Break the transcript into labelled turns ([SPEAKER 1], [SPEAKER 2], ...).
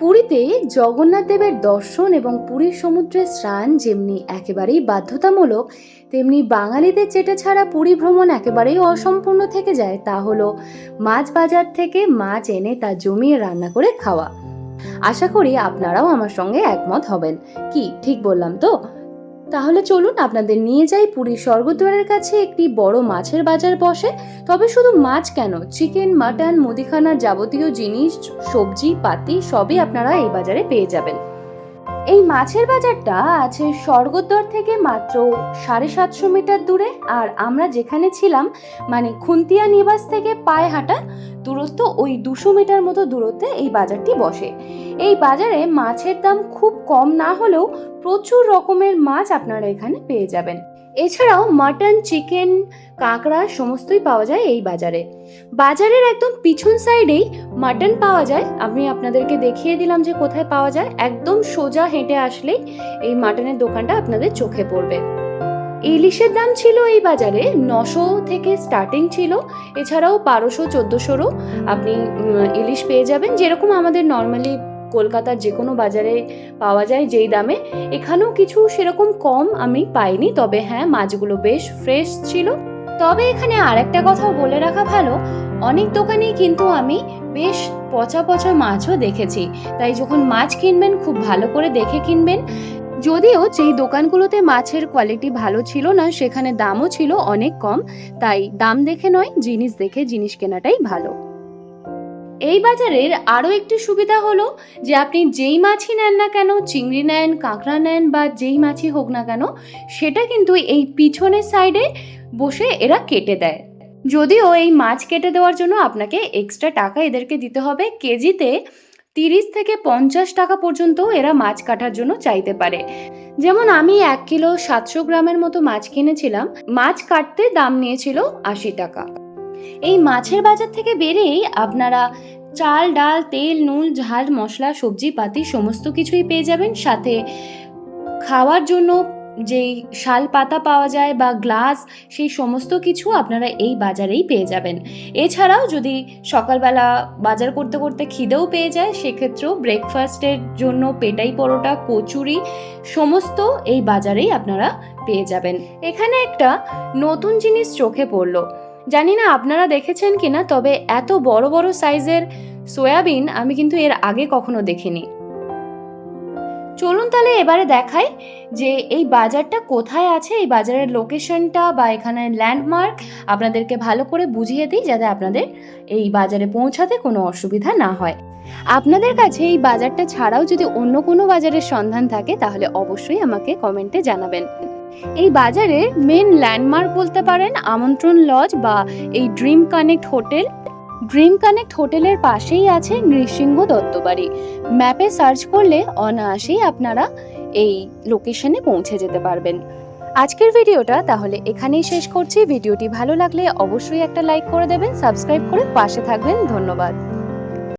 [SPEAKER 1] পুরীতে জগন্নাথ দেবের দর্শন এবং পুরীর সমুদ্রে স্নান যেমনি একেবারেই বাধ্যতামূলক, তেমনি বাঙালিদের যেটা ছাড়া পুরী ভ্রমণ একেবারেই অসম্পূর্ণ থেকে যায় তা হলো মাছ বাজার থেকে মাছ এনে তা জমিয়ে রান্না করে খাওয়া। আশা করি আপনারাও আমার সঙ্গে একমত হবেন। কি ঠিক বললাম তো? তাহলে চলুন আপনাদের নিয়ে যাই পুরীর স্বর্গদ্বারের কাছে একটি বড় মাছের বাজার বসে। তবে শুধু মাছ কেন, চিকেন, মাটন, মুদিখানার যাবতীয় জিনিস, সবজি পাতি সবই আপনারা এই বাজারে পেয়ে যাবেন। এই মাছের বাজারটা আছে স্বর্গদ্বার থেকে মাত্র 750 মিটার দূরে, আর আমরা যেখানে ছিলাম মানে খুন্তিয়া নিবাস থেকে পায়ে হাঁটা দূরত্ব ওই 200 মিটার মতো দূরত্বে এই বাজারটি বসে। এই বাজারে মাছের দাম খুব কম না হলেও প্রচুর রকমের মাছ আপনারা এখানে পেয়ে যাবেন। এছাড়াও মাটন, চিকেন, কাঁকড়া সমস্তই পাওয়া যায় এই বাজারে। বাজারের একদম পিছন সাইডেই মাটন পাওয়া যায়। আমি আপনাদেরকে দেখিয়ে দিলাম যে কোথায় পাওয়া যায়। একদম সোজা হেঁটে আসলেই এই মাটনের দোকানটা আপনাদের চোখে পড়বে। ইলিশের দাম ছিল এই বাজারে 900 থেকে স্টার্টিং ছিল। এছাড়াও 1200-1400-ও আপনি ইলিশ পেয়ে যাবেন, যেরকম আমাদের নর্মালি কলকাতার যে কোনো বাজারে পাওয়া যায় যেই দামে। এখানেও কিছু সেরকম কম আমি পাইনি, তবে হ্যাঁ মাছগুলো বেশ ফ্রেশ ছিল। তবে এখানে আর একটা কথাও বলে রাখা ভালো, অনেক দোকানেই কিন্তু আমি বেশ পচা পচা মাছও দেখেছি। তাই যখন মাছ কিনবেন খুব ভালো করে দেখে কিনবেন। যদিও যেই দোকানগুলোতে মাছের কোয়ালিটি ভালো ছিল না সেখানে দামও ছিল অনেক কম, তাই দাম দেখে নয় জিনিস দেখে জিনিস কেনাটাই ভালো। এই বাজারের আরও একটি সুবিধা হলো যে আপনি যেই মাছই নেন না কেন, চিংড়ি নেন, কাঁকড়া নেন বা যেই মাছই হোক না কেন, সেটা কিন্তু এই পিছনের সাইডে বসে এরা কেটে দেয়। যদিও এই মাছ কেটে দেওয়ার জন্য আপনাকে এক্সট্রা টাকা এদেরকে দিতে হবে। কেজিতে 30 থেকে 50 টাকা পর্যন্ত এরা মাছ কাটার জন্য চাইতে পারে। যেমন আমি 1 কিলো 700 গ্রামের মতো মাছ কিনেছিলাম, মাছ কাটতে দাম নিয়েছিল 80 টাকা। এই মাছের বাজার থেকে বেরিয়েই আপনারা চাল, ডাল, তেল, নুন, ঝাল, মশলা, সবজি পাতি সমস্ত কিছুই পেয়ে যাবেন। সাথে খাওয়ার জন্য যেই শাল পাতা পাওয়া যায় বা গ্লাস, সেই সমস্ত কিছু আপনারা এই বাজারেই পেয়ে যাবেন। এছাড়াও যদি সকালবেলা বাজার করতে করতে খিদেও পেয়ে যায়, সেক্ষেত্রেও ব্রেকফাস্টের জন্য পেটাই পরোটা, কচুরি সমস্ত এই বাজারেই আপনারা পেয়ে যাবেন। এখানে একটা নতুন জিনিস চোখে পড়লো, জানি না আপনারা দেখেছেন কিনা, তবে এত বড় বড় সাইজের সয়াবিন আমি কিন্তু এর আগে কখনো দেখিনি। চলুন তাহলে এবারে দেখাই যে এই বাজারটা কোথায় আছে, এই বাজারের লোকেশনটা বা এখানে ল্যান্ডমার্ক আপনাদেরকে ভালো করে বুঝিয়ে দিই, যাতে আপনাদের এই বাজারে পৌঁছাতে কোনো অসুবিধা না হয়। আপনাদের কাছে এই বাজারটা ছাড়াও যদি অন্য কোনো বাজারের সন্ধান থাকে তাহলে অবশ্যই আমাকে কমেন্টে জানাবেন। এই বাজারের মেন ল্যান্ডমার্ক বলতে পারেন আমন্ত্রণ লজ বা এই dream connect hotel. Dream connect হোটেলের পাশেই আছে নৃসিংহ দত্তবাড়ি। ম্যাপে সার্চ করলে অনায়াসেই আপনারা এই লোকেশনে পৌঁছে যেতে পারবেন। আজকের ভিডিওটা তাহলে এখানেই শেষ করছি। ভিডিওটি ভালো লাগলে অবশ্যই একটা লাইক করে দেবেন, সাবস্ক্রাইব করে পাশে থাকবেন। ধন্যবাদ।